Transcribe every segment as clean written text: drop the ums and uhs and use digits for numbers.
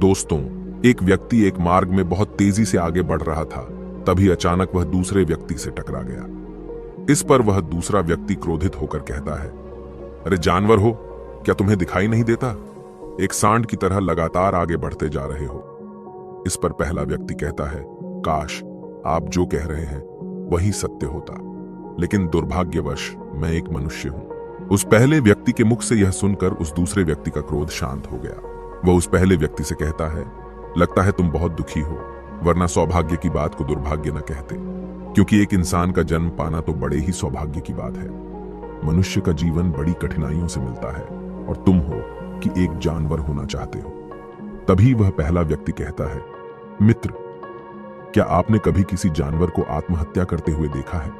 दोस्तों, एक व्यक्ति एक मार्ग में बहुत तेजी से आगे बढ़ रहा था। तभी अचानक वह दूसरे व्यक्ति से टकरा गया। इस पर वह दूसरा व्यक्ति क्रोधित होकर कहता है, अरे जानवर हो, क्या तुम्हें दिखाई नहीं देता? एक सांड की तरह लगातार आगे बढ़ते जा रहे हो। इस पर पहला व्यक्ति कहता है, काश आप जो कह रहे हैं वही सत्य होता, लेकिन दुर्भाग्यवश मैं एक मनुष्य हूं। उस पहले व्यक्ति के मुख से यह सुनकर उस दूसरे व्यक्ति का क्रोध शांत हो गया। वह उस पहले व्यक्ति से कहता है, लगता है तुम बहुत दुखी हो, वरना सौभाग्य की बात को दुर्भाग्य न कहते, क्योंकि एक इंसान का जन्म पाना तो बड़े ही सौभाग्य की बात है। मनुष्य का जीवन बड़ी कठिनाइयों से मिलता है और तुम हो कि एक जानवर होना चाहते हो। तभी वह पहला व्यक्ति कहता है, मित्र, क्या आपने कभी किसी जानवर को आत्महत्या करते हुए देखा है?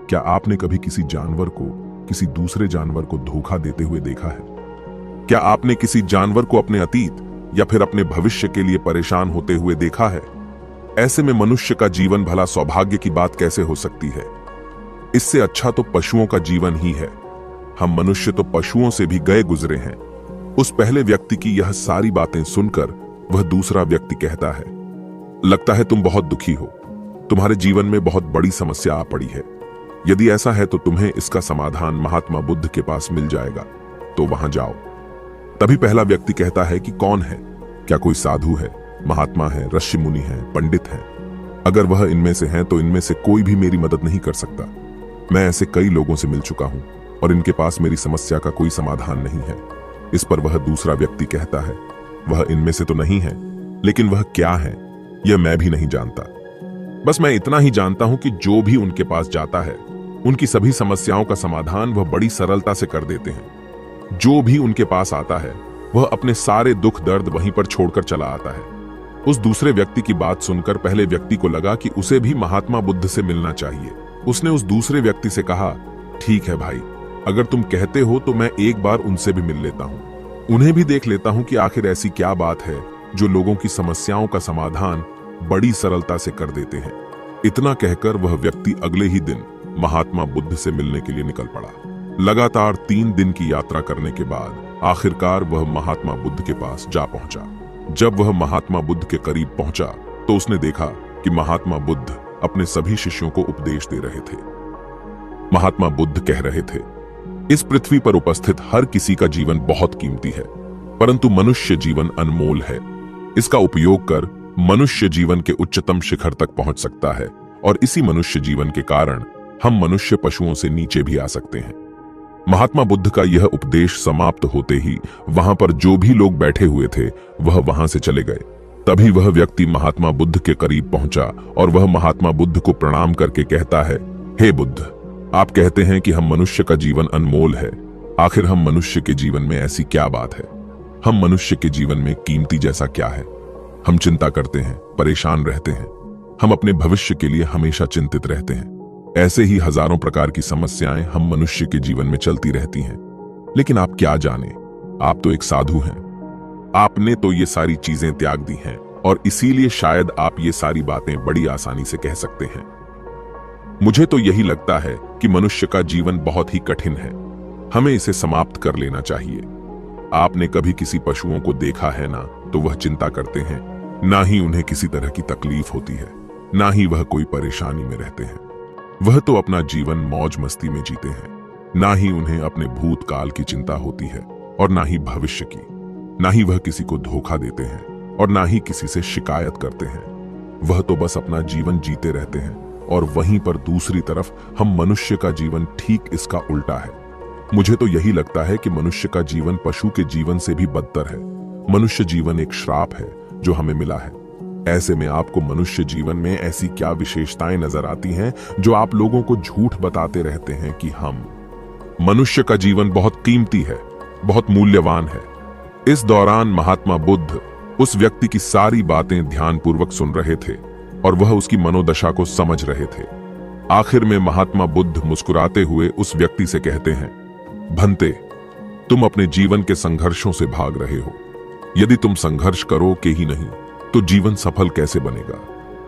क्या आपने कभी किसी जानवर को किसी दूसरे जानवर को धोखा देते हुए देखा है? क्या आपने किसी जानवर को अपने अतीत या फिर अपने भविष्य के लिए परेशान होते हुए देखा है? ऐसे में मनुष्य का जीवन भला सौभाग्य की बात कैसे हो सकती है? इससे अच्छा तो पशुओं का जीवन ही है। हम मनुष्य तो पशुओं से भी गए गुजरे हैं। उस पहले व्यक्ति की यह सारी बातें सुनकर वह दूसरा व्यक्ति कहता है, लगता है तुम बहुत दुखी हो, तुम्हारे जीवन में बहुत बड़ी समस्या आ पड़ी है। यदि ऐसा है तो तुम्हें इसका समाधान महात्मा बुद्ध के पास मिल जाएगा, तो वहां जाओ। तभी पहला व्यक्ति कहता है कि कौन है? क्या कोई साधु है, महात्मा है, ऋषि मुनि है, पंडित है? अगर वह इनमें से हैं तो इनमें से कोई भी मेरी मदद नहीं कर सकता। मैं ऐसे कई लोगों से मिल चुका हूं और इनके पास मेरी समस्या का कोई समाधान नहीं है। इस पर वह दूसरा व्यक्ति कहता है, वह इनमें से तो नहीं है, लेकिन वह क्या है यह मैं भी नहीं जानता। बस मैं इतना ही जानता हूं कि जो भी उनके पास जाता है उनकी सभी समस्याओं का समाधान वह बड़ी सरलता से कर देते हैं। जो भी उनके पास आता है वह अपने सारे दुख दर्द वहीं पर छोड़कर चला आता है। उस दूसरे व्यक्ति की बात सुनकर पहले व्यक्ति को लगा कि उसे भी महात्मा बुद्ध से मिलना चाहिए। उसने उस दूसरे व्यक्ति से कहा, ठीक है भाई, अगर तुम कहते हो तो मैं एक बार उनसे भी मिल लेता हूं। उन्हें भी देख लेता हूं कि आखिर ऐसी क्या बात है जो लोगों की समस्याओं का समाधान बड़ी सरलता से कर देते हैं। इतना कहकर वह व्यक्ति अगले ही दिन महात्मा बुद्ध से मिलने के लिए निकल पड़ा। लगातार 3 दिन की यात्रा करने के बाद आखिरकार वह महात्मा बुद्ध के पास जा पहुंचा। जब वह महात्मा बुद्ध के करीब पहुंचा तो उसने देखा कि महात्मा बुद्ध अपने सभी शिष्यों को उपदेश दे रहे थे। महात्मा बुद्ध कह रहे थे, इस पृथ्वी पर उपस्थित हर किसी का जीवन बहुत कीमती है, परंतु मनुष्य जीवन अनमोल है। इसका उपयोग कर मनुष्य जीवन के उच्चतम शिखर तक पहुंच सकता है और इसी मनुष्य जीवन के कारण हम मनुष्य पशुओं से नीचे भी आ सकते हैं। महात्मा बुद्ध का यह उपदेश समाप्त होते ही वहां पर जो भी लोग बैठे हुए थे वह वहां से चले गए। तभी वह व्यक्ति महात्मा बुद्ध के करीब पहुंचा और वह महात्मा बुद्ध को प्रणाम करके कहता है, हे बुद्ध, आप कहते हैं कि हम मनुष्य का जीवन अनमोल है। आखिर हम मनुष्य के जीवन में ऐसी क्या बात है? हम मनुष्य के जीवन में कीमती जैसा क्या है? हम चिंता करते हैं, परेशान रहते हैं, हम अपने भविष्य के लिए हमेशा चिंतित रहते हैं। ऐसे ही हजारों प्रकार की समस्याएं हम मनुष्य के जीवन में चलती रहती हैं। लेकिन आप क्या जाने, आप तो एक साधु हैं। आपने तो ये सारी चीजें त्याग दी हैं और इसीलिए शायद आप ये सारी बातें बड़ी आसानी से कह सकते हैं। मुझे तो यही लगता है कि मनुष्य का जीवन बहुत ही कठिन है, हमें इसे समाप्त कर लेना चाहिए। आपने कभी किसी पशुओं को देखा है ना तो वह चिंता करते हैं, ना ही उन्हें किसी तरह की तकलीफ होती है, ना ही वह कोई परेशानी में रहते हैं। वह तो अपना जीवन मौज मस्ती में जीते हैं, ना ही उन्हें अपने भूतकाल की चिंता होती है और ना ही भविष्य की। ना ही वह किसी को धोखा देते हैं और ना ही किसी से शिकायत करते हैं। वह तो बस अपना जीवन जीते रहते हैं और वहीं पर दूसरी तरफ हम मनुष्य का जीवन ठीक इसका उल्टा है। मुझे तो यही लगता है कि मनुष्य का जीवन पशु के जीवन से भी बदतर है। मनुष्य जीवन एक श्राप है जो हमें मिला है। ऐसे में आपको मनुष्य जीवन में ऐसी क्या विशेषताएं नजर आती हैं जो आप लोगों को झूठ बताते रहते हैं कि हम मनुष्य का जीवन बहुत कीमती है, बहुत मूल्यवान है। इस दौरान महात्मा बुद्ध उस व्यक्ति की सारी बातें ध्यानपूर्वक सुन रहे थे और वह उसकी मनोदशा को समझ रहे थे। आखिर में महात्मा बुद्ध मुस्कुराते हुए उस व्यक्ति से कहते हैं, भंते, तुम अपने जीवन के संघर्षों से भाग रहे हो। यदि तुम संघर्ष करोगे ही नहीं तो जीवन सफल कैसे बनेगा?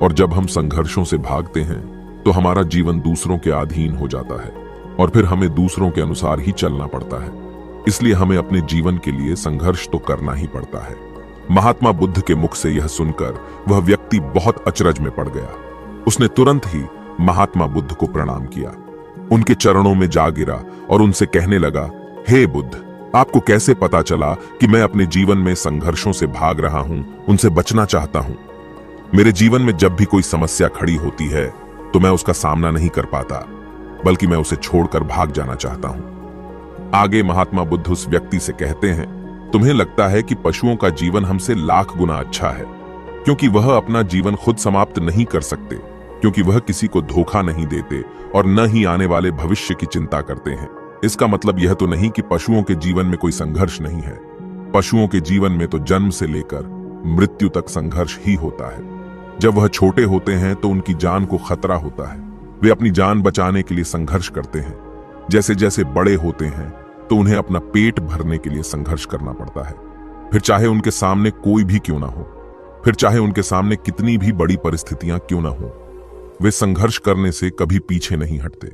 और जब हम संघर्षों से भागते हैं तो हमारा जीवन दूसरों के अधीन हो जाता है और फिर हमें दूसरों के अनुसार ही चलना पड़ता है। इसलिए हमें अपने जीवन के लिए संघर्ष तो करना ही पड़ता है। महात्मा बुद्ध के मुख से यह सुनकर वह व्यक्ति बहुत अचरज में पड़ गया। उसने तुरंत ही महात्मा बुद्ध को प्रणाम किया, उनके चरणों में जा गिरा और उनसे कहने लगा, हे बुद्ध, आपको कैसे पता चला कि मैं अपने जीवन में संघर्षों से भाग रहा हूं, उनसे बचना चाहता हूं? मेरे जीवन में जब भी कोई समस्या खड़ी होती है तो मैं उसका सामना नहीं कर पाता, बल्कि मैं उसे छोड़कर भाग जाना चाहता हूं। आगे महात्मा बुद्ध उस व्यक्ति से कहते हैं, तुम्हें लगता है कि पशुओं का जीवन हमसे लाख गुना अच्छा है, क्योंकि वह अपना जीवन खुद समाप्त नहीं कर सकते, क्योंकि वह किसी को धोखा नहीं देते और न ही आने वाले भविष्य की चिंता करते हैं। इसका मतलब यह तो नहीं कि पशुओं के जीवन में कोई संघर्ष नहीं है। पशुओं के जीवन में तो जन्म से लेकर मृत्यु तक संघर्ष ही होता है। जब वह छोटे होते हैं तो उनकी जान को खतरा होता है, वे अपनी जान बचाने के लिए संघर्ष करते हैं। जैसे जैसे बड़े होते हैं तो उन्हें अपना पेट भरने के लिए संघर्ष करना पड़ता है, फिर चाहे उनके सामने कोई भी क्यों ना हो, फिर चाहे उनके सामने कितनी भी बड़ी परिस्थितियां क्यों ना हो, वे संघर्ष करने से कभी पीछे नहीं हटते।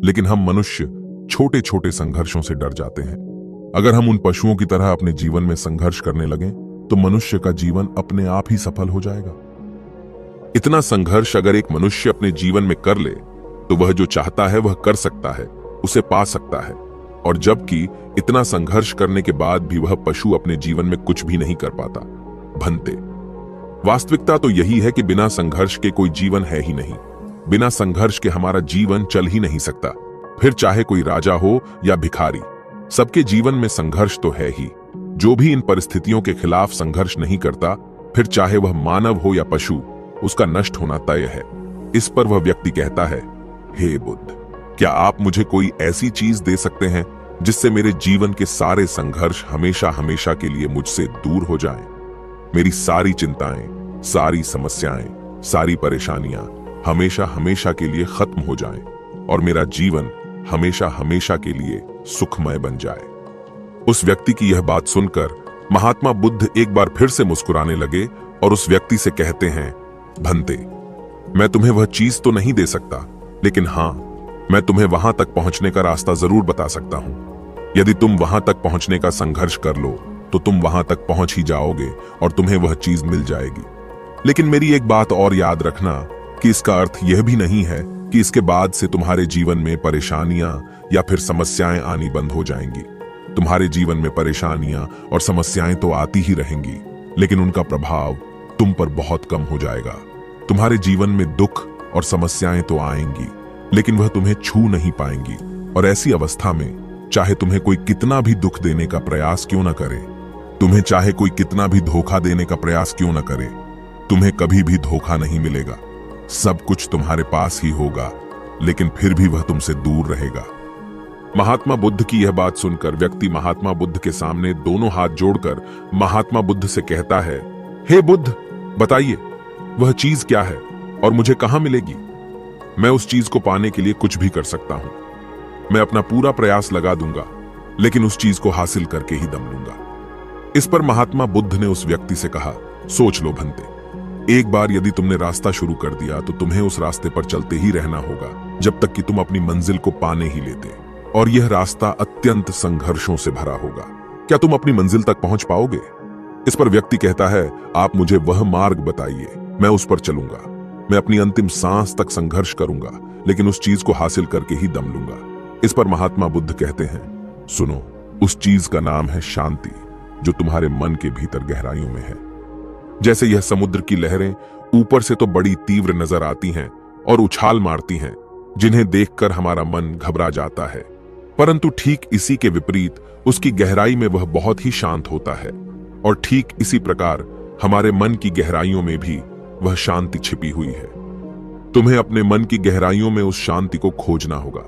लेकिन हम मनुष्य छोटे छोटे संघर्षों से डर जाते हैं। अगर हम उन पशुओं की तरह अपने जीवन में संघर्ष करने लगें तो मनुष्य का जीवन अपने आप ही सफल हो जाएगा। इतना संघर्ष अगर एक मनुष्य अपने जीवन में कर ले तो वह जो चाहता है वह कर सकता है, उसे पा सकता है। और जबकि इतना संघर्ष करने के बाद भी वह पशु अपने जीवन में कुछ भी नहीं कर पाता। भंते, वास्तविकता तो यही है कि बिना संघर्ष के कोई जीवन है ही नहीं। बिना संघर्ष के हमारा जीवन चल ही नहीं सकता। फिर चाहे कोई राजा हो या भिखारी, सबके जीवन में संघर्ष तो है ही। जो भी इन परिस्थितियों के खिलाफ संघर्ष नहीं करता, फिर चाहे वह मानव हो या पशु, उसका नष्ट होना तय है। इस पर वह व्यक्ति कहता है, हे बुद्ध, क्या आप मुझे कोई ऐसी चीज दे सकते हैं जिससे मेरे जीवन के सारे संघर्ष हमेशा हमेशा के लिए मुझसे दूर हो जाएं? मेरी सारी चिंताएं, सारी समस्याएं, सारी परेशानियां हमेशा हमेशा के लिए खत्म हो जाएं और मेरा जीवन हमेशा हमेशा के लिए सुखमय बन जाए। उस व्यक्ति की यह बात सुनकर महात्मा बुद्ध एक बार फिर से मुस्कुराने लगे और उस व्यक्ति से कहते हैं, भंते, मैं तुम्हें वह चीज तो नहीं दे सकता, लेकिन हां, मैं तुम्हें वहां तक पहुंचने का रास्ता जरूर बता सकता हूं। यदि तुम वहां तक पहुंचने का संघर्ष कर लो तो तुम वहां तक पहुंच ही जाओगे और तुम्हें वह चीज मिल जाएगी। लेकिन मेरी एक बात और याद रखना कि इसका अर्थ यह भी नहीं है कि इसके बाद से तुम्हारे जीवन में परेशानियां या फिर समस्याएं आनी बंद हो जाएंगी। तुम्हारे जीवन में परेशानियां और समस्याएं तो आती ही रहेंगी, लेकिन उनका प्रभाव तुम पर बहुत कम हो जाएगा। तुम्हारे जीवन में दुख और समस्याएं तो आएंगी, लेकिन वह तुम्हें छू नहीं पाएंगी। और ऐसी अवस्था में चाहे तुम्हें कोई कितना भी दुख देने का प्रयास क्यों न करे, तुम्हें चाहे कोई कितना भी धोखा देने का प्रयास क्यों न करे, तुम्हें कभी भी धोखा नहीं मिलेगा। सब कुछ तुम्हारे पास ही होगा, लेकिन फिर भी वह तुमसे दूर रहेगा। महात्मा बुद्ध की यह बात सुनकर व्यक्ति महात्मा बुद्ध के सामने दोनों हाथ जोड़कर महात्मा बुद्ध से कहता है, हे बुद्ध, बताइए वह चीज क्या है और मुझे कहां मिलेगी? मैं उस चीज को पाने के लिए कुछ भी कर सकता हूं। मैं अपना पूरा प्रयास लगा दूंगा, लेकिन उस चीज को हासिल करके ही दम लूंगा। इस पर महात्मा बुद्ध ने उस व्यक्ति से कहा, सोच लो भंते, एक बार यदि तुमने रास्ता शुरू कर दिया तो तुम्हें उस रास्ते पर चलते ही रहना होगा जब तक कि तुम अपनी मंजिल को पाने ही लेते। और यह रास्ता अत्यंत संघर्षों से भरा होगा। क्या तुम अपनी मंजिल तक पहुंच पाओगे? इस पर व्यक्ति कहता है, आप मुझे वह मार्ग बताइए, मैं उस पर चलूंगा। मैं अपनी अंतिम सांस तक संघर्ष करूंगा, लेकिन उस चीज को हासिल करके ही दम लूंगा। इस पर महात्मा बुद्ध कहते हैं, सुनो, उस चीज का नाम है शांति, जो तुम्हारे मन के भीतर गहराइयों में है। जैसे यह समुद्र की लहरें ऊपर से तो बड़ी तीव्र नजर आती हैं और उछाल मारती हैं, जिन्हें देखकर हमारा मन घबरा जाता है, परंतु ठीक इसी के विपरीत उसकी गहराई में वह बहुत ही शांत होता है। और ठीक इसी प्रकार हमारे मन की गहराइयों में भी वह शांति छिपी हुई है। तुम्हें अपने मन की गहराइयों में उस शांति को खोजना होगा,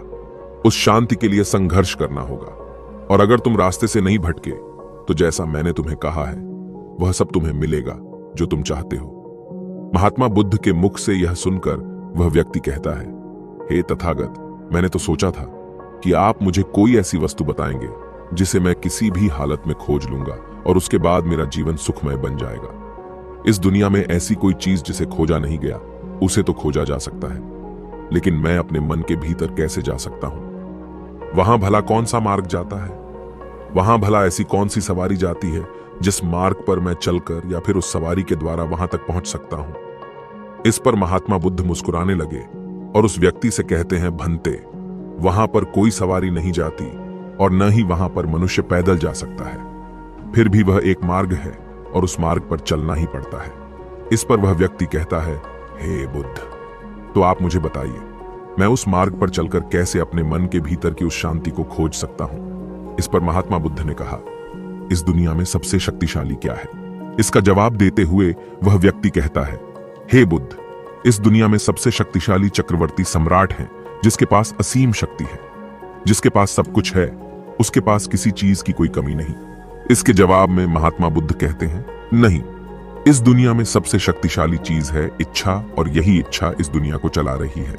उस शांति के लिए संघर्ष करना होगा। और अगर तुम रास्ते से नहीं भटके तो जैसा मैंने तुम्हें कहा है वह सब तुम्हें मिलेगा जो तुम चाहते हो। महात्मा बुद्ध के मुख से यह सुनकर वह व्यक्ति कहता है, हे तथागत, मैंने तो सोचा था कि आप मुझे कोई ऐसी वस्तु बताएंगे जिसे मैं किसी भी हालत में खोज लूंगा और उसके बाद मेरा जीवन सुखमय बन जाएगा। इस दुनिया में ऐसी कोई चीज जिसे खोजा नहीं गया, उसे तो खोजा जा सकता है, लेकिन मैं अपने मन के भीतर कैसे जा सकता हूं? वहां भला कौन सा मार्ग जाता है? वहां भला ऐसी कौन सी सवारी जाती है जिस मार्ग पर मैं चलकर या फिर उस सवारी के द्वारा वहां तक पहुंच सकता हूं। इस पर महात्मा बुद्ध मुस्कुराने लगे और उस व्यक्ति से कहते हैं, भंते, वहां पर कोई सवारी नहीं जाती और न ही वहां पर मनुष्य पैदल जा सकता है। फिर भी वह एक मार्ग है और उस मार्ग पर चलना ही पड़ता है। इस पर वह व्यक्ति कहता है, हे बुद्ध, तो आप मुझे बताइए, मैं उस मार्ग पर चलकर कैसे अपने मन के भीतर की उस शांति को खोज सकता हूं। इस पर महात्मा बुद्ध ने कहा, इस दुनिया में सबसे शक्तिशाली क्या है? इसका जवाब देते हुए वह व्यक्ति कहता है, हे बुद्ध, इस दुनिया में सबसे शक्तिशाली चक्रवर्ती सम्राट हैं, जिसके पास असीम शक्ति है, जिसके पास सब कुछ है, उसके पास किसी चीज की कोई कमी नहीं। इसके जवाब में महात्मा बुद्ध कहते हैं, नहीं, इस दुनिया में सबसे शक्तिशाली चीज है इच्छा, और यही इच्छा इस दुनिया को चला रही है।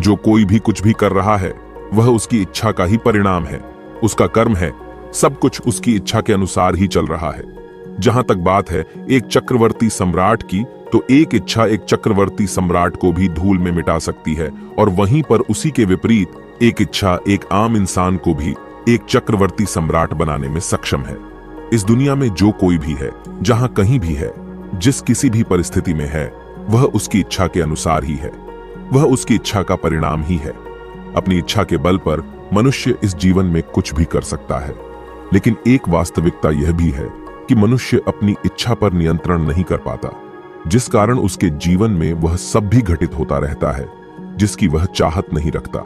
जो कोई भी कुछ भी कर रहा है वह उसकी इच्छा का ही परिणाम है, उसका कर्म है, सब कुछ उसकी इच्छा के अनुसार ही चल रहा है। जहां तक बात है एक चक्रवर्ती सम्राट की, तो एक इच्छा एक चक्रवर्ती सम्राट को भी धूल में मिटा सकती है, और वहीं पर उसी के विपरीत एक इच्छा एक आम इंसान को भी एक चक्रवर्ती सम्राट बनाने में सक्षम है। इस दुनिया में जो कोई भी है, जहां कहीं भी है, जिस किसी भी परिस्थिति में है, वह उसकी इच्छा के अनुसार ही है, वह उसकी इच्छा का परिणाम ही है। अपनी इच्छा के बल पर मनुष्य इस जीवन में कुछ भी कर सकता है, लेकिन एक वास्तविकता यह भी है कि मनुष्य अपनी इच्छा पर नियंत्रण नहीं कर पाता, जिस कारण उसके जीवन में वह सब भी घटित होता रहता है जिसकी वह चाहत नहीं रखता।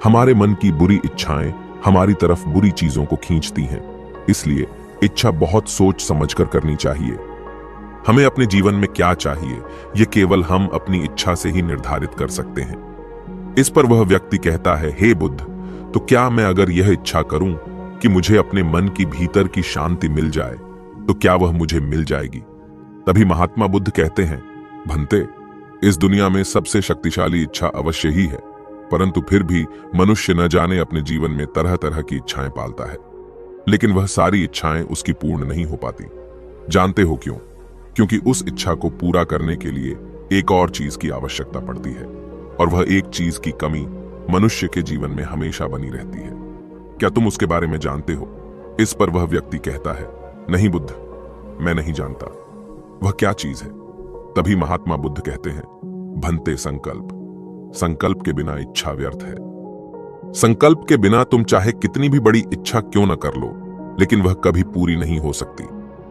हमारे मन की बुरी इच्छाएं हमारी तरफ बुरी चीजों को खींचती हैं, इसलिए इच्छा बहुत सोच समझकर करनी चाहिए। हमें अपने जीवन में क्या चाहिए, यह केवल हम अपनी इच्छा से ही निर्धारित कर सकते हैं। इस पर वह व्यक्ति कहता है, हे बुद्ध, तो क्या मैं अगर यह इच्छा करूं कि मुझे अपने मन की भीतर की शांति मिल जाए, तो क्या वह मुझे मिल जाएगी? तभी महात्मा बुद्ध कहते हैं, भंते, इस दुनिया में सबसे शक्तिशाली इच्छा अवश्य ही है, परंतु फिर भी मनुष्य न जाने अपने जीवन में तरह तरह की इच्छाएं पालता है, लेकिन वह सारी इच्छाएं उसकी पूर्ण नहीं हो पाती। जानते हो क्यों? क्योंकि उस इच्छा को पूरा करने के लिए एक और चीज की आवश्यकता पड़ती है, और वह एक चीज की कमी मनुष्य के जीवन में हमेशा बनी रहती है। क्या तुम उसके बारे में जानते हो? इस पर वह व्यक्ति कहता है, नहीं बुद्ध, मैं नहीं जानता। वह क्या चीज है? तभी महात्मा बुद्ध कहते हैं, भंते, संकल्प। संकल्प के बिना इच्छा व्यर्थ है। संकल्प के बिना तुम चाहे कितनी भी बड़ी इच्छा क्यों न कर लो, लेकिन वह कभी पूरी नहीं हो सकती।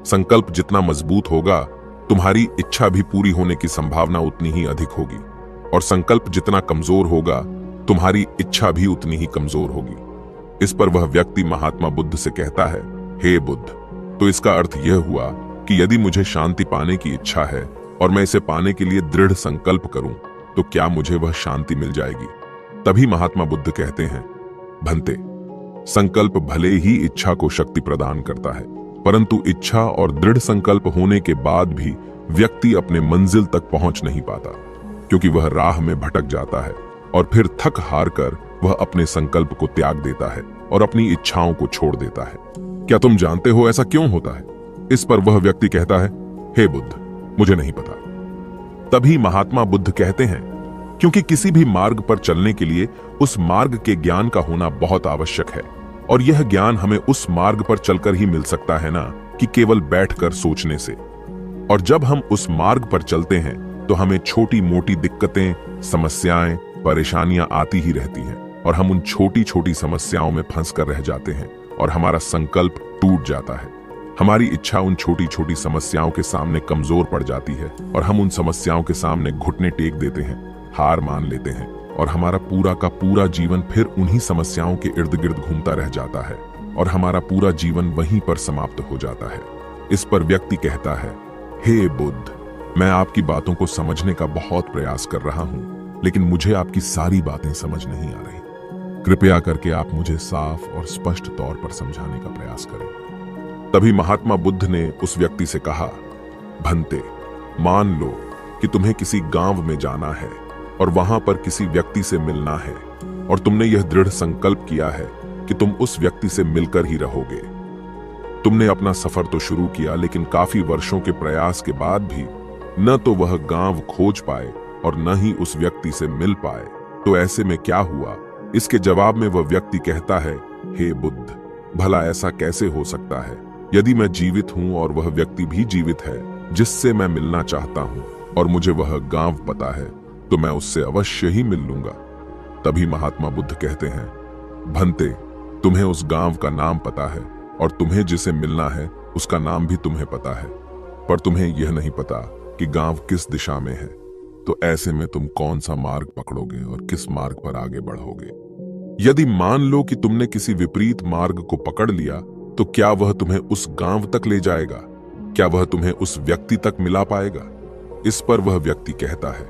संकल्प जितना मजबूत होगा, तुम्हारी इच्छा भी पूरी होने की संभावना उतनी ही अधिक होगी, और संकल्प जितना कमजोर होगा, तुम्हारी इच्छा भी उतनी ही कमजोर होगी। इस पर वह व्यक्ति महात्मा बुद्ध से कहता है, हे बुद्ध, तो इसका अर्थ यह हुआ कि यदि मुझे शांति पाने की इच्छा है और मैं इसे पाने के लिए दृढ़ संकल्प करूं, तो क्या मुझे वह शांति मिल जाएगी? तभी महात्मा बुद्ध कहते हैं, भंते, संकल्प भले ही इच्छा को शक्ति प्रदान करता है, परंतु इच्छा और दृढ़ संकल्प होने के बाद भी व्यक्ति अपने मंजिल तक पहुंच नहीं पाता, क्योंकि वह राह में भटक जाता है और फिर थक हार कर वह अपने संकल्प को त्याग देता है और अपनी इच्छाओं को छोड़ देता है। क्या तुम जानते हो ऐसा क्यों होता है? इस पर वह व्यक्ति कहता है, हे बुद्ध, मुझे नहीं पता। तभी महात्मा बुद्ध कहते हैं, क्योंकि किसी भी मार्ग पर चलने के लिए उस मार्ग के ज्ञान का होना बहुत आवश्यक है, और यह ज्ञान हमें उस मार्ग पर चलकर ही मिल सकता है ना कि केवल बैठकर सोचने से। और जब हम उस मार्ग पर चलते हैं तो हमें छोटी मोटी दिक्कतें, समस्याएं, परेशानियां आती ही रहती हैं, और हम उन छोटी छोटी समस्याओं में फंस कर रह जाते हैं और हमारा संकल्प टूट जाता है। हमारी इच्छा उन छोटी छोटी समस्याओं के सामने कमजोर पड़ जाती है और हम उन समस्याओं के सामने घुटने टेक देते हैं, हार मान लेते हैं, और हमारा पूरा का पूरा जीवन फिर उन्हीं समस्याओं के इर्द गिर्द घूमता रह जाता है और हमारा पूरा जीवन वहीं पर समाप्त हो जाता है। इस पर व्यक्ति कहता है, हे बुद्ध, मैं आपकी बातों को समझने का बहुत प्रयास कर रहा हूं, लेकिन मुझे आपकी सारी बातें समझ नहीं आ रही। कृपया करके आप मुझे साफ और स्पष्ट तौर पर समझाने का प्रयास करें। तभी महात्मा बुद्ध ने उस व्यक्ति से कहा, भंते, मान लो कि तुम्हें किसी गांव में जाना है और वहां पर किसी व्यक्ति से मिलना है, और तुमने यह दृढ़ संकल्प किया है कि तुम उस व्यक्ति से मिलकर ही रहोगे। तुमने अपना सफर तो शुरू किया, लेकिन काफी वर्षों के प्रयास के बाद भी न तो वह गांव खोज पाए और न ही उस व्यक्ति से मिल पाए। तो ऐसे में क्या हुआ? इसके जवाब में वह व्यक्ति कहता है, हे बुद्ध, भला ऐसा कैसे हो सकता है? यदि मैं जीवित हूं और वह व्यक्ति भी जीवित है जिससे मैं मिलना चाहता हूं और मुझे वह गांव पता है, तो मैं उससे अवश्य ही मिल लूंगा। तभी महात्मा बुद्ध कहते हैं, भंते, तुम्हें उस गांव का नाम पता है और तुम्हें जिसे मिलना है उसका नाम भी तुम्हें पता है, पर तुम्हें यह नहीं पता कि गांव किस दिशा में है। तो ऐसे में तुम कौन सा मार्ग पकड़ोगे और किस मार्ग पर आगे बढ़ोगे? यदि मान लो कि तुमने किसी विपरीत मार्ग को पकड़ लिया, तो क्या वह तुम्हें उस गांव तक ले जाएगा? क्या वह तुम्हें उस व्यक्ति तक मिला पाएगा? इस पर वह व्यक्ति कहता है,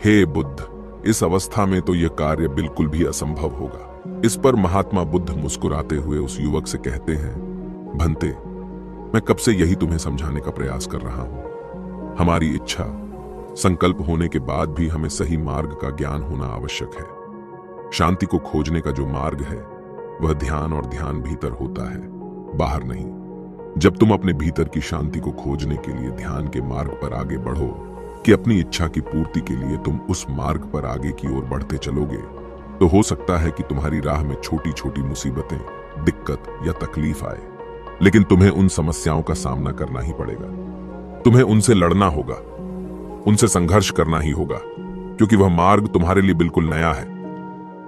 हे बुद्ध, इस अवस्था में तो यह कार्य बिल्कुल भी असंभव होगा। इस पर महात्मा बुद्ध मुस्कुराते हुए उस युवक से कहते हैं, भंते, मैं कब से यही तुम्हें समझाने का प्रयास कर रहा हूं। हमारी इच्छा, संकल्प होने के बाद भी हमें सही मार्ग का ज्ञान होना आवश्यक है। शांति को खोजने का जो मार्ग है वह ध्यान और ध्यान भीतर होता है, बाहर नहीं। जब तुम अपने भीतर की शांति को खोजने के लिए ध्यान के मार्ग पर आगे बढ़ो कि अपनी इच्छा की पूर्ति के लिए तुम उस मार्ग पर आगे की ओर बढ़ते चलोगे, तो हो सकता है कि तुम्हारी राह में छोटी छोटी मुसीबतें, दिक्कत या तकलीफ आए, लेकिन तुम्हें उन समस्याओं का सामना करना ही पड़ेगा। तुम्हें उनसे लड़ना होगा, उनसे संघर्ष करना ही होगा, क्योंकि वह मार्ग तुम्हारे लिए बिल्कुल नया है।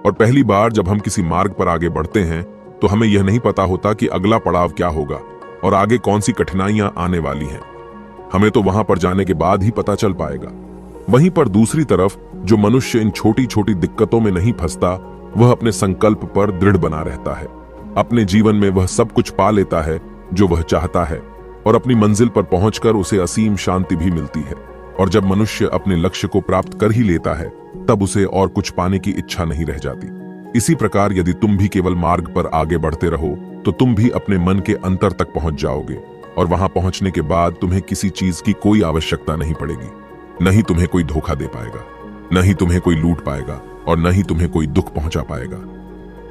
और पहली बार जब हम किसी मार्ग पर आगे बढ़ते हैं तो हमें यह नहीं पता होता कि अगला पड़ाव क्या होगा और आगे कौन सी कठिनाइयां आने वाली हैं। हमें तो वहां पर जाने के बाद ही पता चल पाएगा। वहीं पर दूसरी तरफ जो मनुष्य इन छोटी छोटी दिक्कतों में नहीं फंसता, वह अपने संकल्प पर दृढ़ बना रहता है। अपने जीवन में वह सब कुछ पा लेता है जो वह चाहता है और अपनी मंजिल पर पहुंचकर उसे असीम शांति भी मिलती है। और जब मनुष्य अपने लक्ष्य को प्राप्त कर ही लेता है, तब उसे और कुछ पाने की इच्छा नहीं रह जाती। इसी प्रकार यदि तुम भी केवल मार्ग पर आगे बढ़ते रहो, तो तुम भी अपने मन के अंतर तक पहुंच जाओगे और वहां पहुंचने के बाद तुम्हें किसी चीज की कोई आवश्यकता नहीं पड़ेगी। न ही तुम्हें कोई धोखा दे पाएगा, न ही तुम्हें कोई लूट पाएगा और न ही तुम्हें कोई दुख पहुंचा पाएगा।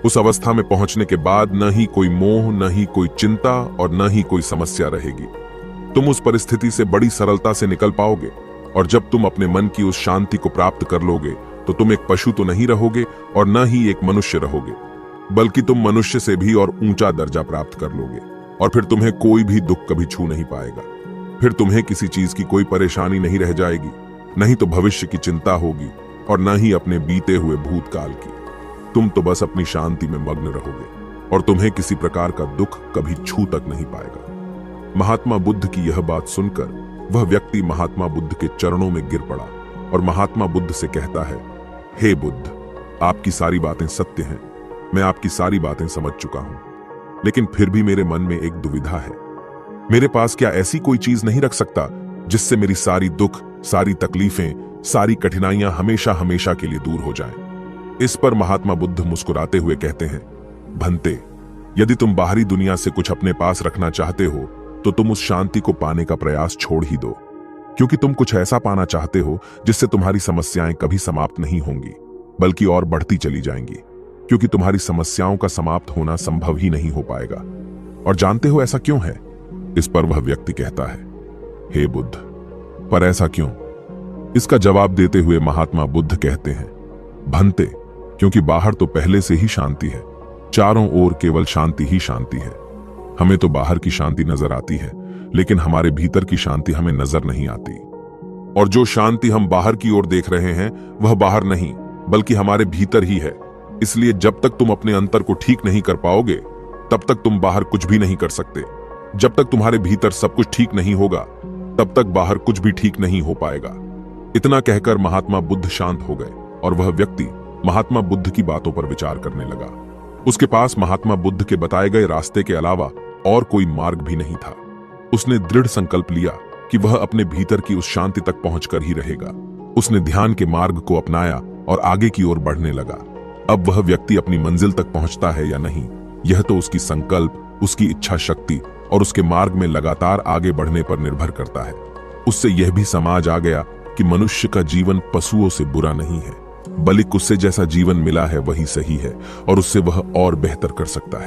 उस अवस्था में पहुंचने के बाद न ही कोई मोह, न ही कोई चिंता और न ही कोई समस्या रहेगी। तुम उस परिस्थिति से बड़ी सरलता से निकल पाओगे। और जब तुम अपने मन की उस शांति को प्राप्त कर लोगे, तो तुम एक पशु तो नहीं रहोगे और न ही एक मनुष्य रहोगे, बल्कि तुम मनुष्य से भी और ऊंचा दर्जा प्राप्त कर लोगे। और फिर तुम्हें कोई भी दुख कभी छू नहीं पाएगा। फिर तुम्हें किसी चीज की कोई परेशानी नहीं रह जाएगी, नहीं तो भविष्य की चिंता होगी और न ही अपने बीते हुए भूतकाल की। तुम तो बस अपनी शांति में मग्न रहोगे और तुम्हें किसी प्रकार का दुख कभी छू तक नहीं पाएगा। महात्मा बुद्ध की यह बात सुनकर वह व्यक्ति महात्मा बुद्ध के चरणों में गिर पड़ा और महात्मा बुद्ध से कहता है, हे बुद्ध, आपकी सारी बातें सत्य हैं, मैं आपकी सारी बातें समझ चुका हूं, लेकिन फिर भी मेरे मन में एक दुविधा है। मेरे पास क्या ऐसी कोई चीज नहीं रख सकता जिससे मेरी सारी दुख, सारी तकलीफें, सारी कठिनाइयां हमेशा हमेशा के लिए दूर हो जाएं। इस पर महात्मा बुद्ध मुस्कुराते हुए कहते हैं, भंते, यदि तुम बाहरी दुनिया से कुछ अपने पास रखना चाहते हो, तो तुम उस शांति को पाने का प्रयास छोड़ ही दो, क्योंकि तुम कुछ ऐसा पाना चाहते हो जिससे तुम्हारी समस्याएं कभी समाप्त नहीं होंगी, बल्कि और बढ़ती चली जाएंगी, क्योंकि तुम्हारी समस्याओं का समाप्त होना संभव ही नहीं हो पाएगा। और जानते हो ऐसा क्यों है? इस पर वह व्यक्ति कहता है, हे बुद्ध, पर ऐसा क्यों? इसका जवाब देते हुए महात्मा बुद्ध कहते हैं, भंते, क्योंकि बाहर तो पहले से ही शांति है, चारों ओर केवल शांति ही शांति है। हमें तो बाहर की शांति नजर आती है, लेकिन हमारे भीतर की शांति हमें नजर नहीं आती। और जो शांति हम बाहर की ओर देख रहे हैं, वह बाहर नहीं, बल्कि हमारे भीतर ही है। इसलिए जब तक तुम अपने अंतर को ठीक नहीं कर पाओगे, तब तक तुम बाहर कुछ भी नहीं कर सकते। जब तक तुम्हारे भीतर सब कुछ ठीक नहीं होगा, तब तक बाहर कुछ भी ठीक नहीं हो पाएगा। इतना कहकर महात्मा बुद्ध शांत हो गए और वह व्यक्ति महात्मा बुद्ध की बातों पर विचार करने लगा। उसके पास महात्मा बुद्ध के बताए गए रास्ते के अलावा और कोई मार्ग भी नहीं था। उसने दृढ़ संकल्प लिया कि वह अपने भीतर की उस शांति तक पहुंचकर ही रहेगा। उसने ध्यान के मार्ग को अपनाया और आगे की ओर बढ़ने लगा। अब वह व्यक्ति अपनी मंजिल तक पहुंचता है या नहीं, यह तो उसकी संकल्प, उसकी इच्छा शक्ति और उसके मार्ग में लगातार आगे बढ़ने पर निर्भर करता है। उससे यह भी समझ आ गया कि मनुष्य का जीवन पशुओं से बुरा नहीं है, बल्कि उससे जैसा जीवन मिला है वही सही है और उससे वह और बेहतर कर सकता है।